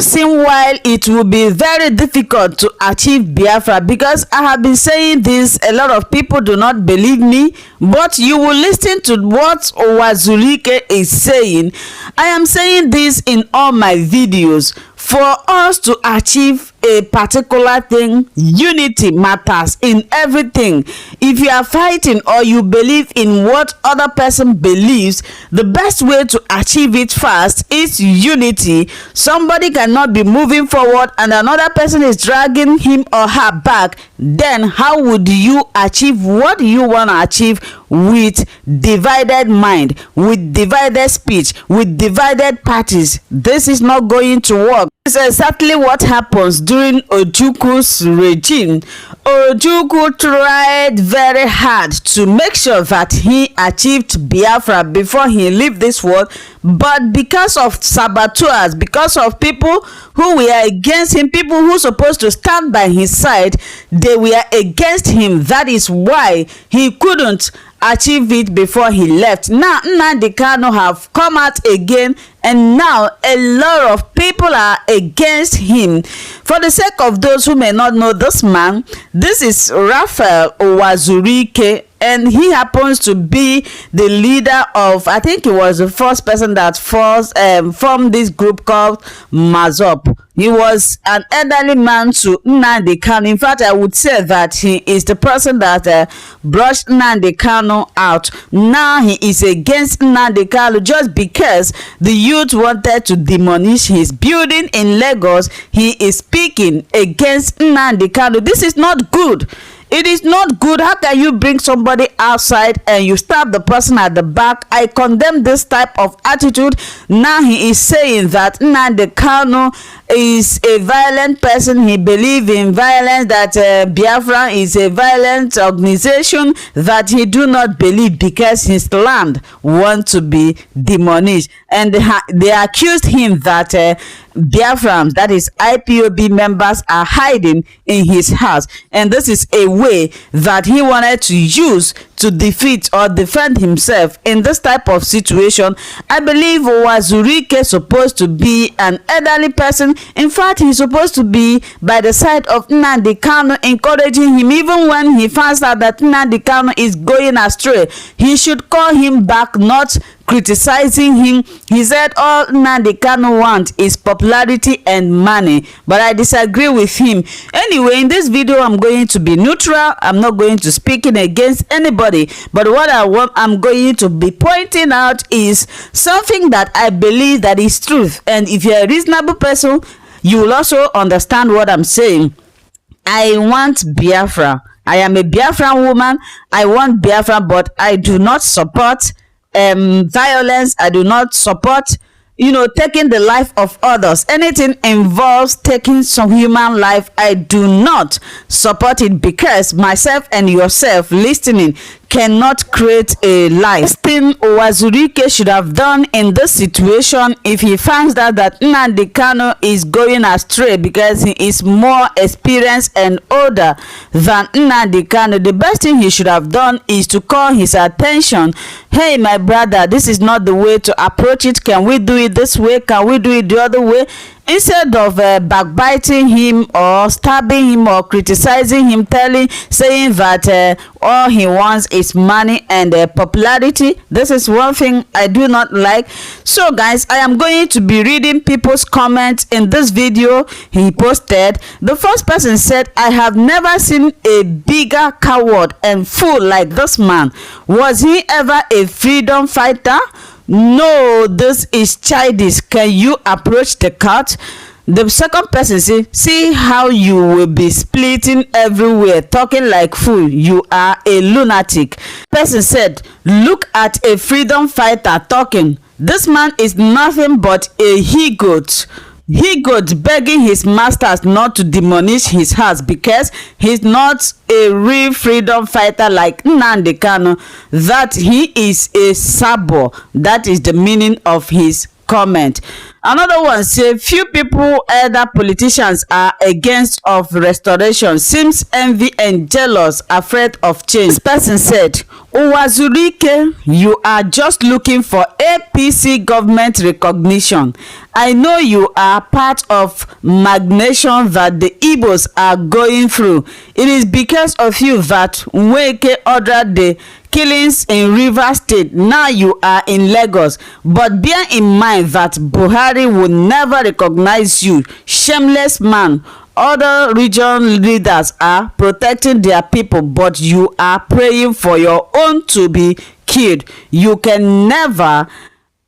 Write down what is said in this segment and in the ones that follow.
reason why it will be very difficult to achieve Biafra, because I have been saying this, a lot of people do not believe me, but you will listen to what Uwazurike is saying. I am saying this in all my videos. For us to achieve a particular thing, unity matters in everything. If you are fighting or you believe in what other person believes, the best way to achieve it fast is unity. Somebody cannot be moving forward and another person is dragging him or her back. Then how would you achieve what you want to achieve with divided mind, with divided speech, with divided parties? This is not going to work. This is exactly what happens during Ojukwu's regime. Ojukwu tried very hard to make sure that he achieved Biafra before he left this world, but because of saboteurs, because of people who were against him, people who supposed to stand by his side, they were against him. That is why he couldn't achieve it before he left. Now Nnamdi Kanu have come out again, and now a lot of people are against him. For the sake of those who may not know this man, this is Raphael Uwazurike, and he happens to be the leader of, I think he was the first person that formed this group called Mazop. He was an elderly man to Nnamdi Kanu. In fact, I would say that he is the person that brushed Nnamdi Kanu out. Now he is against Nnamdi Kanu just because the youth wanted to demolish his building in Lagos. He is speaking against Nnamdi Kanu. This is not good. It is not good. How can you bring somebody outside and you stab the person at the back? I condemn this type of attitude. Now he is saying that Nnamdi Kanu is a violent person. He believes in violence, that Biafra is a violent organization, that he do not believe because his land want to be demolished. And they accused him that Biafrans, that is IPOB members, are hiding in his house, and this is a way that he wanted to use to defeat or defend himself in this type of situation. I believe Uwazurike is supposed to be an elderly person. In fact, he's supposed to be by the side of Nnamdi Kanu, encouraging him. Even when he finds out that Nnamdi Kanu is going astray, he should call him back, not criticizing him. He said all Nnamdi Kanu wants is popularity and money, but I disagree with him. Anyway, in this video I'm going to be neutral. I'm not going to speak in against anybody, but what I'm going to be pointing out is something that I believe that is truth, and if you're a reasonable person, you will also understand what I'm saying. I want Biafra. I am a Biafran woman. I want Biafra, but I do not support violence. I do not support taking the life of others. Anything involves taking some human life, I do not support it, because myself and yourself listening cannot create a life. This thing Uwazurike should have done in this situation, if he finds out that Nnamdi Kanu is going astray because he is more experienced and older than Nnamdi Kanu, the best thing he should have done is to call his attention. Hey, my brother, this is not the way to approach it. Can we do it this way? Can we do it the other way? Instead of backbiting him or stabbing him or criticizing him, saying that all he wants is money and popularity. This is one thing I do not like. So guys, I am going to be reading people's comments in this video he posted. The first person said, I have never seen a bigger coward and fool like this man. Was he ever a freedom fighter? No, this is childish. Can you approach the court? The second person say, see how you will be splitting everywhere, talking like fool. You are a lunatic. Person said, look at a freedom fighter talking. This man is nothing but a he-goat. He-goat begging his masters not to demolish his house because he's not a real freedom fighter like Nnamdi Kanu, that he is a sabo. That is the meaning of his comment. Another one say few people, elder politicians, are against of restoration, seems envy and jealous, afraid of change. This person said, Uwazurike, you are just looking for APC government recognition. I know you are part of magnation that the Igbos are going through. It is because of you that Nweke ordered the killings in Rivers State. Now you are in Lagos. But bear in mind that Buhari will never recognize you. Shameless man. Other region leaders are protecting their people, but you are praying for your own to be killed. You can never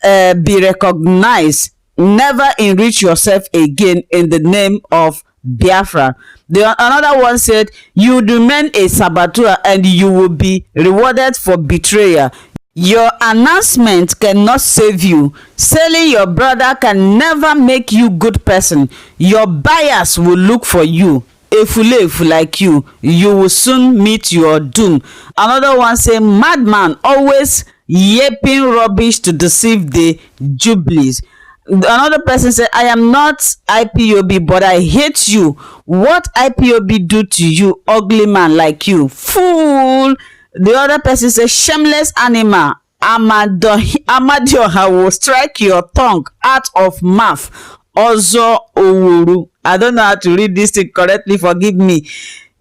be recognized. Never enrich yourself again in the name of Biafra. Another one said, you remain a saboteur and you will be rewarded for betrayal. Your announcement cannot save you. Selling your brother can never make you good person. Your buyers will look for you. Efulefu like you will soon meet your doom. Another one say, madman always yapping rubbish to deceive the jubilees. Another person said, I am not IPOB, but I hate you. What IPOB do to you, ugly man like you? Fool. The other person said, shameless animal. Amadioha will strike your tongue out of mouth. Ozo Owuru. I don't know how to read this thing correctly, forgive me.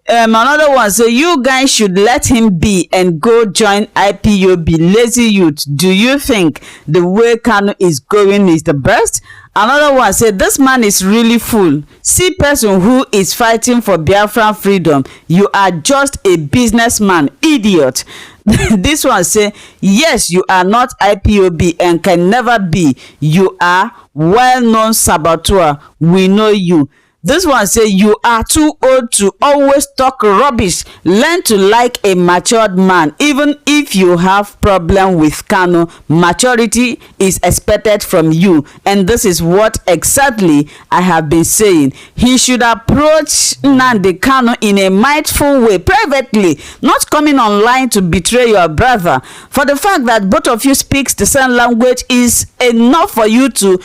Another one, so you guys should let him be and go join IPOB. Lazy youth, do you think the way Kanu is going is the best? Another one said, this man is really fool. See person who is fighting for Biafran freedom. You are just a businessman, idiot. This one say, yes, you are not IPOB and can never be. You are well-known saboteur. We know you. This one say, you are too old to always talk rubbish. Learn to like a matured man. Even if you have problem with Kanu, maturity is expected from you. And this is what exactly I have been saying. He should approach Nnamdi Kanu in a mindful way, privately, not coming online to betray your brother. For the fact that both of you speaks the same language is enough for you to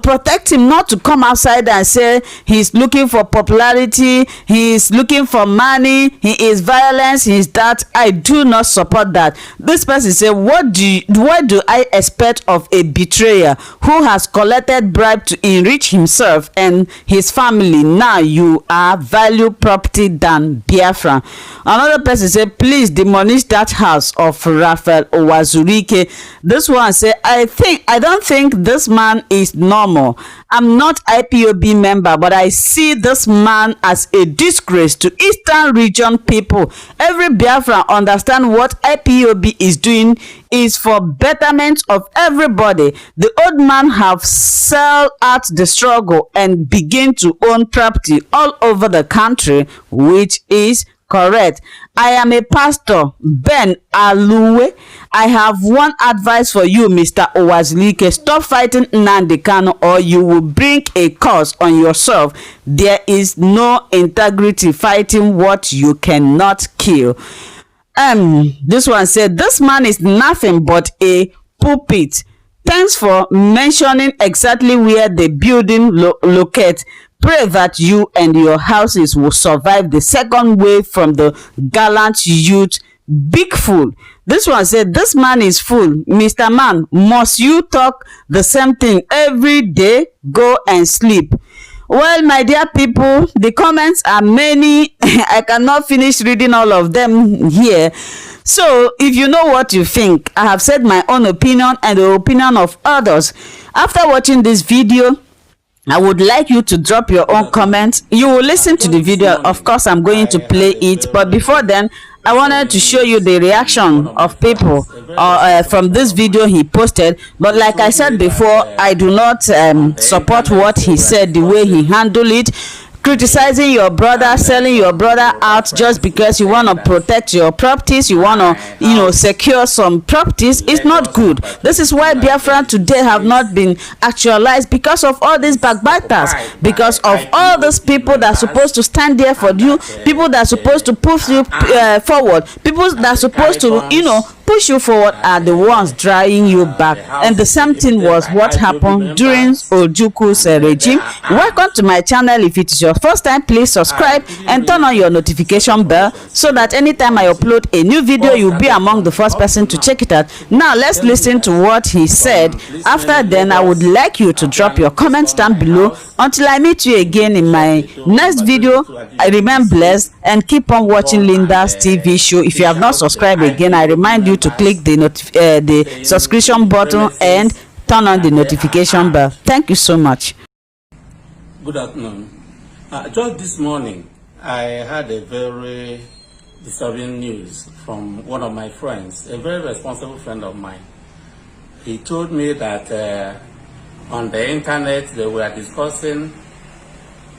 protect him, not to come outside and say he's looking for popularity, he's looking for money, he is violence, he is that. I do not support that. This person say, what do I expect of a betrayer who has collected bribe to enrich himself and his family? Now you are value property than Biafra. Another person say, please demolish that house of Raphael Uwazurike. This one say, I don't think this man is normal. I'm not IPOB member, but I see this man as a disgrace to Eastern region people. Every Biafran understand what IPOB is doing is for betterment of everybody. The old man have sell out the struggle and begin to own property all over the country, which is correct. I am a pastor, Ben Aluwe. I have one advice for you, Mr. Uwazurike. Stop fighting Nnamdi Kanu or you will bring a curse on yourself. There is no integrity fighting what you cannot kill. This one said, this man is nothing but a pulpit. Thanks for mentioning exactly where the building locates. Pray that you and your houses will survive the second wave from the gallant youth. Big fool. This one said, this man is fool. Mr. Man, must you talk the same thing every day? Go and sleep. Well, my dear people, the comments are many. I cannot finish reading all of them here. So, if you know what you think, I have said my own opinion and the opinion of others. After watching this video, I would like you to drop your own comments. You will listen to the video. Of course, I'm going to play it. But before then, I wanted to show you the reaction of people from this video he posted. But like I said before, I do not support what he said, the way he handled it. Criticizing your brother, selling your brother out just because you want to protect your properties, you want to secure some properties, is not good. This is why Biafran today have not been actualized, because of all these backbiters, because of all these people that are supposed to stand there for you, people that are supposed to push you forward, people that are supposed to push you forward are the ones drawing you back. And the same thing was what happened during Ojukwu's regime. Welcome to my channel. If it is your first time, please subscribe and turn on your notification bell so that anytime I upload a new video, you'll be among the first person to check it out. Now let's listen to what he said. After then, I would like you to drop your comments down below. Until I meet you again in my next video, I remain blessed and keep on watching Linda's TV show. If you have not subscribed again, I remind you to click the subscription button and turn on the notification bell. Thank you so much. Good afternoon. Just this morning, I had a very disturbing news from one of my friends, a very responsible friend of mine. He told me that on the internet they were discussing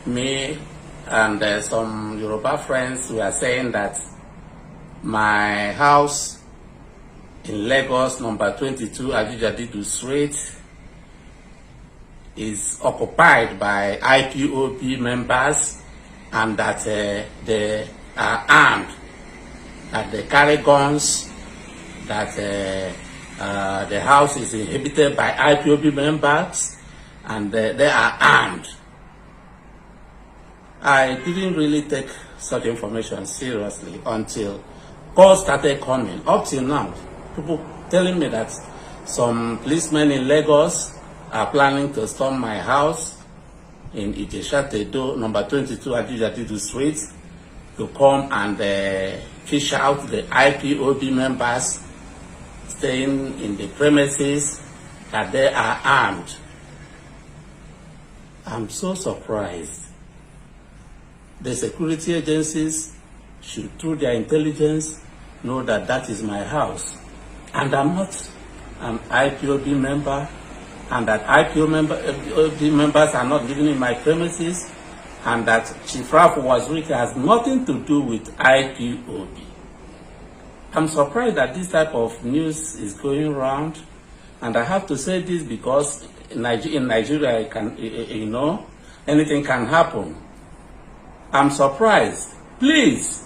me and some Yoruba friends were saying that my house in Lagos, number 22 Ajijadidu Street, is occupied by IPOB members and that they are armed, that they carry guns, that the house is inhabited by IPOB members and they are armed. I didn't really take such information seriously until calls started coming. Up till now, people telling me that some policemen in Lagos are planning to storm my house in Ijesha-Tedo, number 22 Ajijadidu Street, to come and fish out the IPOB members staying in the premises, that they are armed. I'm so surprised. The security agencies should, through their intelligence, know that that is my house. And I'm not an IPOB member, and that IPOB members are not living in my premises, and that Chief Ralph Uwazurike has nothing to do with IPOB. I'm surprised that this type of news is going around, and I have to say this because in Nigeria, anything can happen. I'm surprised. Please,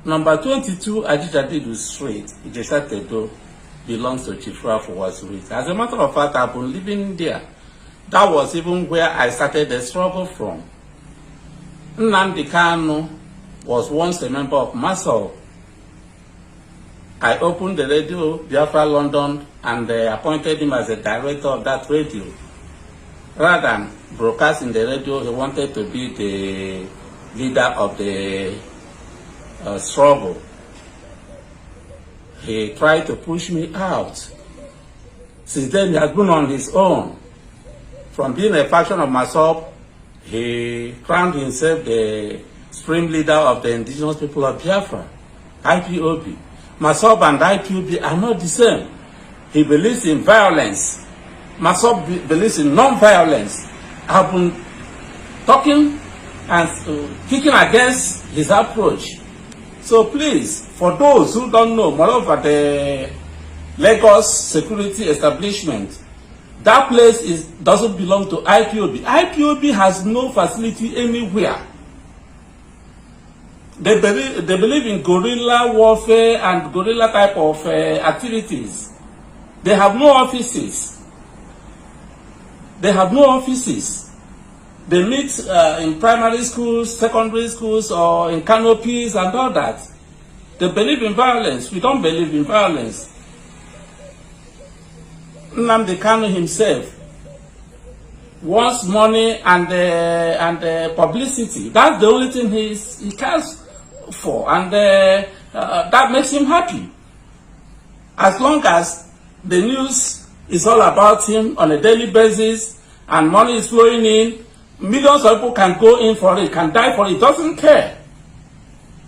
number 22 Ajijadidu Street, Ijesha-Tedo, belongs to Chief Ralph Uwazurike. As a matter of fact, I've been living there. That was even where I started the struggle from. Nnamdi Kanu was once a member of MASSOB. I opened the radio, Biafra London, and appointed him as the director of that radio. Rather than broadcasting the radio, he wanted to be the leader of the struggle. He tried to push me out. Since then, he has been on his own. From being a faction of MASSOB, he crowned himself the supreme leader of the indigenous people of Biafra, IPOB. MASSOB and IPOB are not the same. He believes in violence. MASSOB believes in non-violence. I've been talking and kicking against his approach. So please, for those who don't know, moreover, the Lagos security establishment, that place doesn't belong to IPOB. IPOB has no facility anywhere. They believe in guerrilla warfare and guerrilla type of activities. They have no offices. They have no offices. They meet in primary schools, secondary schools, or in canopies and all that. They believe in violence. We don't believe in violence. Nnamdi Kanu himself wants money and publicity. That's the only thing he cares for, and that makes him happy. As long as the news is all about him on a daily basis and money is flowing in, millions of people can go in for it, can die for it, doesn't care.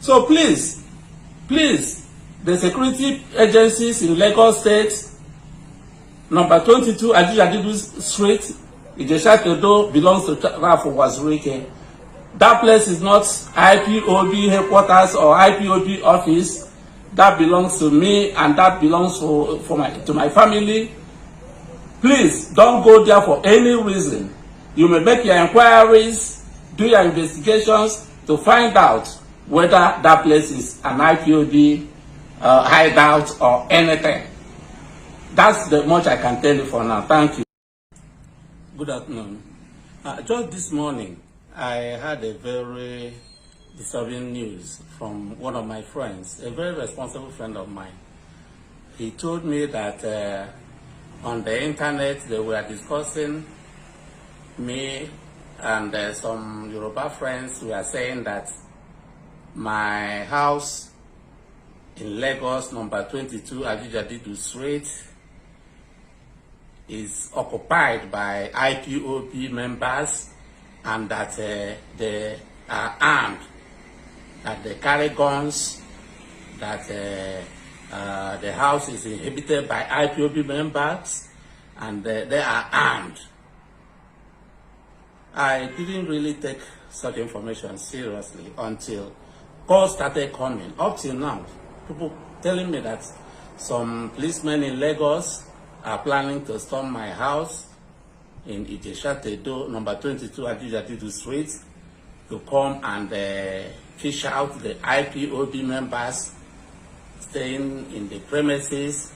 So please, the security agencies in Lagos State, number 22 Ajijadidu Street, Ijesha-Tedo, belongs to Ralph Uwazurike. That place is not IPOB headquarters or IPOB office. That belongs to me, and that belongs to my family. Please don't go there for any reason. You may make your inquiries, do your investigations to find out whether that place is an IPOB hideout or anything. That's the much I can tell you for now. Thank you. Good afternoon. Just this morning, I had a very disturbing news from one of my friends, a very responsible friend of mine. He told me that on the internet they were discussing me and some Yoruba friends were saying that my house in Lagos, number 22 Ajijadidu Street, is occupied by IPOB members and that they are armed, that they carry guns, that the house is inhabited by IPOB members and they are armed. I didn't really take such information seriously until calls started coming. Up till now, people telling me that some policemen in Lagos are planning to storm my house in Ijesha-Tedo, number 22 Ajijadidu Street, to come and fish out the IPOB members staying in the premises,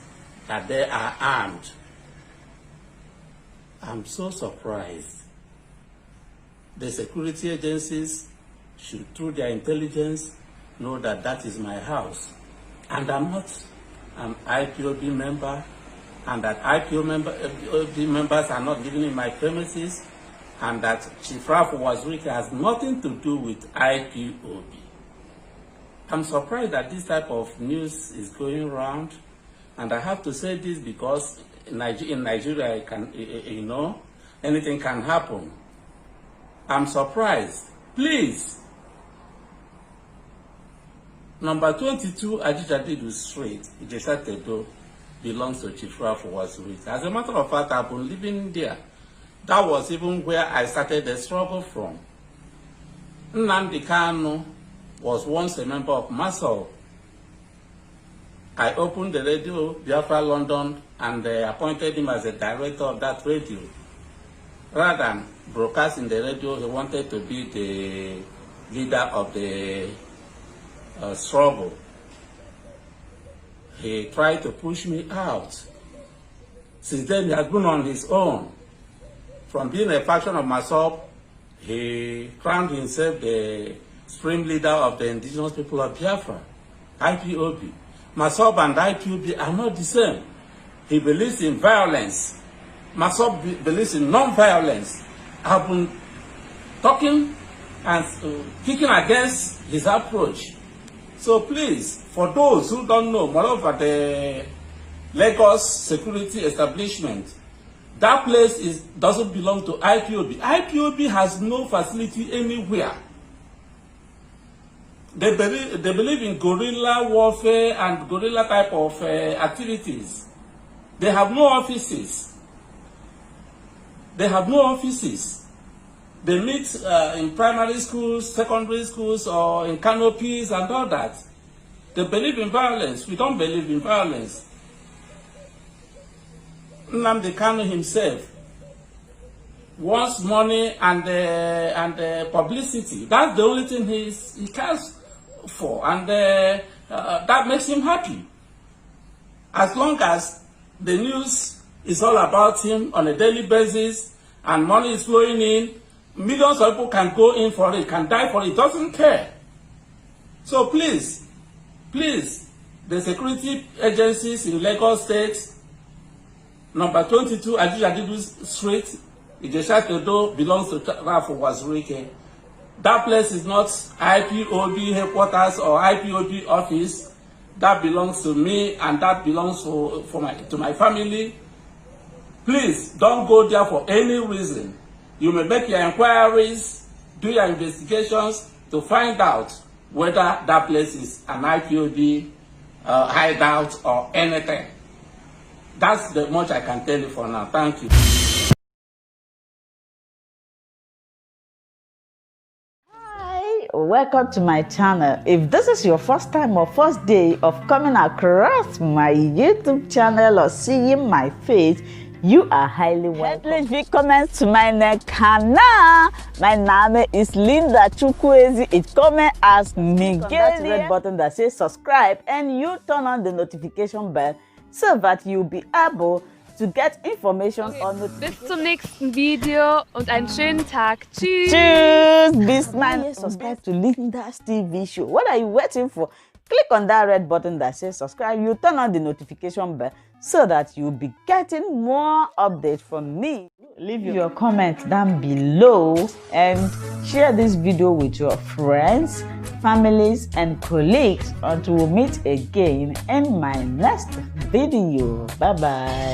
that they are armed. I'm so surprised. The security agencies should, through their intelligence, know that that is my house. And I'm not an IPOB member, and that IPOB members are not living in my premises, and that Chief Ralph Uwazurike has nothing to do with IPOB. I'm surprised that this type of news is going around, and I have to say this because in Nigeria, anything can happen. I'm surprised. Please, number 22 Ajijadidu Street, Ijesha-Tedo, belongs to Chief Ralph Uwazurike. As a matter of fact, I've been living there. That was even where I started the struggle from. Nnamdi Kanu was once a member of MASSOB. I opened the radio, Biafra London, and appointed him as the director of that radio. Rather than broadcasting the radio, he wanted to be the leader of the struggle. He tried to push me out. Since then, he has been on his own. From being a faction of MASSOB, he crowned himself the supreme leader of the indigenous people of Biafra, IPOB. MASSOB and IPOB are not the same. He believes in violence. MASSOB believes in non-violence. I've been talking and kicking against his approach. So please, for those who don't know, moreover, the Lagos security establishment, that place doesn't belong to IPOB. IPOB has no facility anywhere. They believe in guerrilla warfare and guerrilla type of activities. They have no offices. They have no offices. They meet in primary schools, secondary schools, or in canopies and all that. They believe in violence. We don't believe in violence. Nnamdi Kanu himself wants money and publicity. That's the only thing he cares for, and that makes him happy. As long as the news is all about him on a daily basis and money is flowing in, millions of people can go in for it, can die for it, doesn't care. So please, the security agencies in Lagos State, number 22 Ajijadidu Street, Ijesha-Tedo, belongs to Ralph Uwazurike. That place is not IPOB headquarters or IPOB office. That belongs to me, and that belongs to my family. Please don't go there for any reason. You may make your inquiries, do your investigations to find out whether that place is an IPOB hideout or anything. That's the much I can tell you for now. Thank you. Hi, welcome to my channel. If this is your first time or first day of coming across my YouTube channel or seeing my face, you are highly welcome. Herzlich willkommen zu meinem Kanal. My name is Linda Chukwueze. It comes as Miguel. That red button that says subscribe and you turn on the notification bell so that you'll be able to get information on the. Bis zum nächsten Video und einen schönen Tag. Tschüss. Tschüss. Bis man subscribe to Linda's TV show. What are you waiting for? Click on that red button that says subscribe. You turn on the notification bell so that you'll be getting more updates from me. Leave your comments down below and share this video with your friends, families, and colleagues until we meet again in my next video. Bye bye.